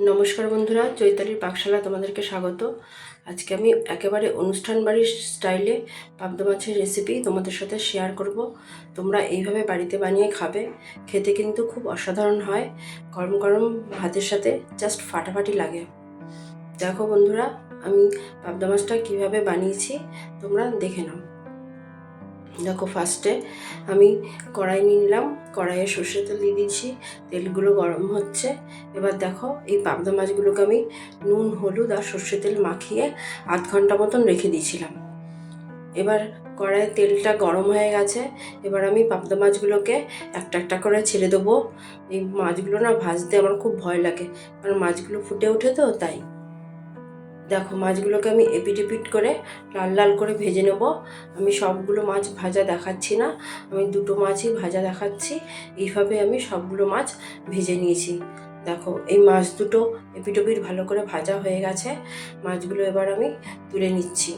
নমস্কার বন্ধুরা, চৈতালির পাকশালা তোমাদেরকে স্বাগত। আজকে আমি একেবারে অনুষ্ঠান বাড়ির স্টাইলে পাবদা মাছের রেসিপি তোমাদের সাথে শেয়ার করব। তোমরা এইভাবে বাড়িতে বানিয়ে খাবে, খেতে কিন্তু খুব অসাধারণ হয়। গরম গরম ভাতের সাথে জাস্ট ফাটাফাটি লাগে। দেখো বন্ধুরা, আমি পাবদা মাছটা কীভাবে বানিয়েছি তোমরা দেখে নাও। দেখো, ফার্স্টে আমি কড়াই নিয়ে নিলাম, কড়াইয়ে সর্ষের তেল দিয়ে দিচ্ছি, তেলগুলো গরম হচ্ছে। এবার দেখো, এই পাবদা মাছগুলোকে আমি নুন হলুদ আর সর্ষের তেল মাখিয়ে আধ ঘন্টা মতন রেখে দিয়েছিলাম। এবার কড়াইয়ের তেলটা গরম হয়ে গেছে। এবার আমি পাবদা মাছগুলোকে একটা একটা করে ছেড়ে দেবো। এই মাছগুলো না ভাজতে আমার খুব ভয় লাগে, কারণ মাছগুলো ফুটে ওঠে তো, তাই। দেখো, মাছগুলোকে আমি এপিট এপিট করে লাল লাল করে ভেজে নেব। আমি সবগুলো মাছ ভাজা দেখাচ্ছি না, আমি দুটো মাছই ভাজা দেখাচ্ছি। এইভাবে আমি সবগুলো মাছ ভেজে নিয়েছি। দেখো, এই মাছ দুটো এপিট ওপিট ভালো করে ভাজা হয়ে গেছে। মাছগুলো এবার আমি তুলে নিচ্ছি।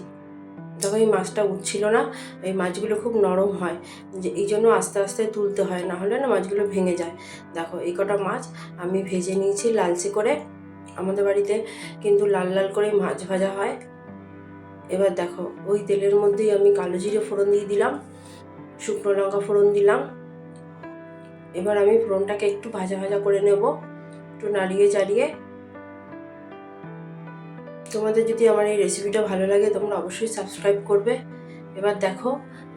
দেখো, এই মাছটা উঠছিল না, এই মাছগুলো খুব নরম হয়, যে এই জন্য আস্তে আস্তে তুলতে হয়, না হলে না মাছগুলো ভেঙে যায়। দেখো, এই কটা মাছ আমি ভেজে নিয়েছি লালচে করে। আমাদের বাড়িতে কিন্তু লাল লাল করে মাছ ভাজা হয়। এবার দেখো, ওই তেলের মধ্যেই আমি কালো জিরে ফোড়ন দিয়ে দিলাম, শুকনো লঙ্কা ফোড়ন দিলাম। এবার আমি ফোড়নটাকে একটু ভাজা ভাজা করে নেব, একটু নাড়িয়ে চাড়িয়ে। তোমাদের যদি আমার এই রেসিপিটা ভালো লাগে তোমরা অবশ্যই সাবস্ক্রাইব করবে। এবার দেখো,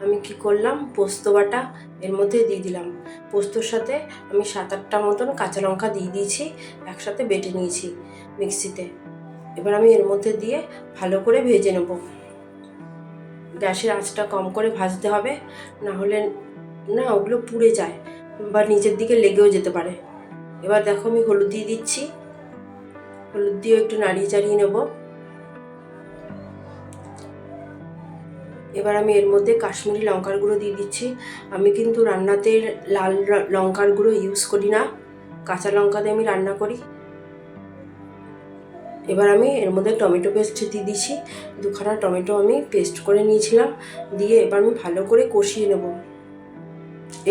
আমি কি করলাম, পোস্ত বাটা এর মধ্যে দিয়ে দিলাম। পোস্তর সাথে আমি 7-8টা মতন কাঁচা লঙ্কা দিয়ে দিয়েছি, একসাথে বেটে নিয়েছি মিক্সিতে। এবার আমি এর মধ্যে দিয়ে ভালো করে ভেজে নেব। গ্যাসের আঁচটা কম করে ভাজতে হবে, না হলে না ওগুলো পুড়ে যায় বা নিচের দিকে লেগেও যেতে পারে। এবার দেখো, আমি হলুদ দিয়ে দিচ্ছি, হলুদ দিয়ে একটু নাড়িয়ে চাড়িয়ে নেব। এবার আমি এর মধ্যে কাশ্মীরি লঙ্কার গুঁড়ো দিয়ে দিচ্ছি। আমি কিন্তু রান্নাতে লাল লঙ্কার গুঁড়ো ইউজ করি না, কাঁচা লঙ্কা দিয়ে আমি রান্না করি। এবার আমি এর মধ্যে টমেটো পেস্ট দিয়ে দিচ্ছি, 2খানা টমেটো আমি পেস্ট করে নিয়েছিলাম, দিয়ে এবার আমি ভালো করে কষিয়ে নেব।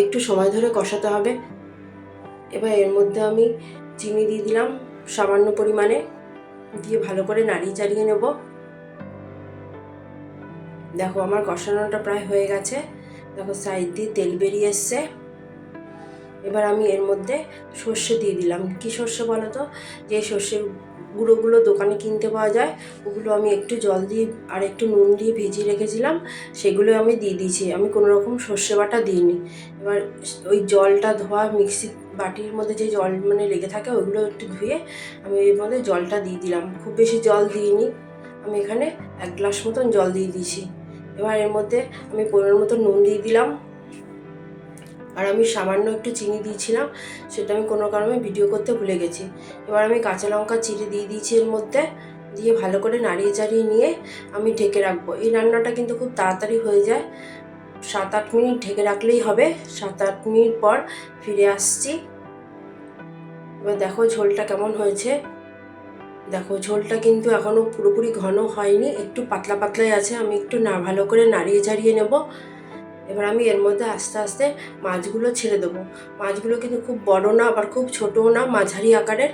একটু সময় ধরে কষাতে হবে। এবার এর মধ্যে আমি চিনি দিয়ে দিলাম সামান্য পরিমাণে, দিয়ে ভালো করে নাড়িয়ে চাড়িয়ে নেব। দেখো, আমার কষানোটা প্রায় হয়ে গেছে। দেখো, সাইড দিয়ে তেল বেরিয়ে এসছে। এবার আমি এর মধ্যে সর্ষে দিয়ে দিলাম। কি সর্ষে বলো তো? যে সর্ষের গুঁড়োগুলো দোকানে কিনতে পাওয়া যায়, ওগুলো আমি একটু জল দিয়ে আর একটু নুন দিয়ে ভিজিয়ে রেখেছিলাম, সেগুলো আমি দিয়ে দিয়েছি। আমি কোনো রকম সর্ষে বাটা দিইনি। এবার ওই জলটা ধোয়া মিক্সি বাটির মধ্যে যে জল লেগে থাকে, ওইগুলো একটু ধুয়ে আমি এর মধ্যে জলটা দিয়ে দিলাম। খুব বেশি জল দিইনি, আমি এখানে 1 গ্লাস মতন জল দিয়ে দিয়েছি। এবার এর মধ্যে আমি পরিমাণ মতো নুন দিয়ে দিলাম, আর আমি সামান্য একটু চিনি দিয়েছিলাম, সেটা আমি কোনো কারণে ভিডিও করতে ভুলে গেছি। এবার আমি কাঁচা লঙ্কা চিড়ে দিয়ে দিয়েছি এর মধ্যে, দিয়ে ভালো করে নাড়িয়ে চাড়িয়ে নিয়ে আমি ঢেকে রাখবো। এই রান্নাটা কিন্তু খুব তাড়াতাড়ি হয়ে যায়, 7-8 মিনিট ঢেকে রাখলেই হবে। 7-8 মিনিট পর ফিরে আসছি। এবার দেখো ঝোলটা কেমন হয়েছে। দেখো, ঝোলটা কিন্তু এখনও পুরোপুরি ঘন হয়নি, একটু পাতলা পাতলাই আছে। আমি একটু ভালো করে নাড়িয়ে চাড়িয়ে নেব। এবার আমি এর মধ্যে আস্তে আস্তে মাছগুলো ছেড়ে দেবো। মাছগুলো কিন্তু খুব বড় না, আবার খুব ছোটও না, মাঝারি আকারের।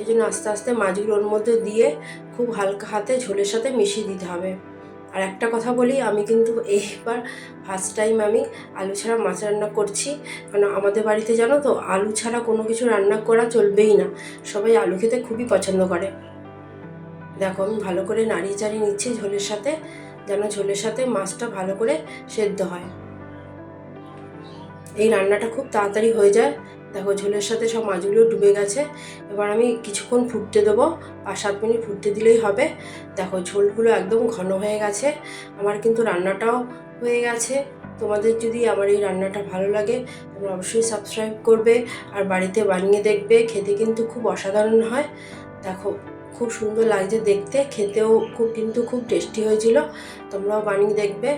এই জন্য আস্তে আস্তে মাছগুলো ওর মধ্যে দিয়ে খুব হালকা হাতে ঝোলের সাথে মিশিয়ে দিতে হবে। আর একটা কথা বলি, আমি কিন্তু এইবার ফার্স্ট টাইম আমি আলু ছাড়া মাছ রান্না করছি, কারণ আমাদের বাড়িতে জানো তো, আলু ছাড়া কোনো কিছু রান্না করা চলবেই না, সবাই আলু খেতে খুবই পছন্দ করে। দেখো, আমি ভালো করে নাড়িয়ে চাড়িয়ে নিচ্ছি ঝোলের সাথে, যেন ঝোলের সাথে মাছটা ভালো করে সেদ্ধ হয়। এই রান্নাটা খুব তাড়াতাড়ি হয়ে যায়। দেখো, ঝোলের সাথে সব মাছগুলো ডুবে গেছে। এবার আমি কিছুক্ষণ ফুটতে দেবো, 5-7 মিনিট ফুটতে দিলেই হবে। দেখো, ঝোলগুলো একদম ঘন হয়ে গেছে। আমার কিন্তু রান্নাটাও হয়ে গেছে। তোমাদের যদি আমার এই রান্নাটা ভালো লাগে তোমরা অবশ্যই সাবস্ক্রাইব করবে আর বাড়িতে বানিয়ে দেখবে, খেতে কিন্তু খুব অসাধারণ হয়। দেখো, খুব সুন্দর লাগছে দেখতে, খেতেও খুব টেস্টি হয়েছিল। তোমরাও বানিয়ে দেখবে।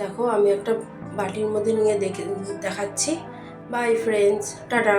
দেখো, আমি একটা বাটির মধ্যে নিয়ে দেখাচ্ছি। By friends, tata.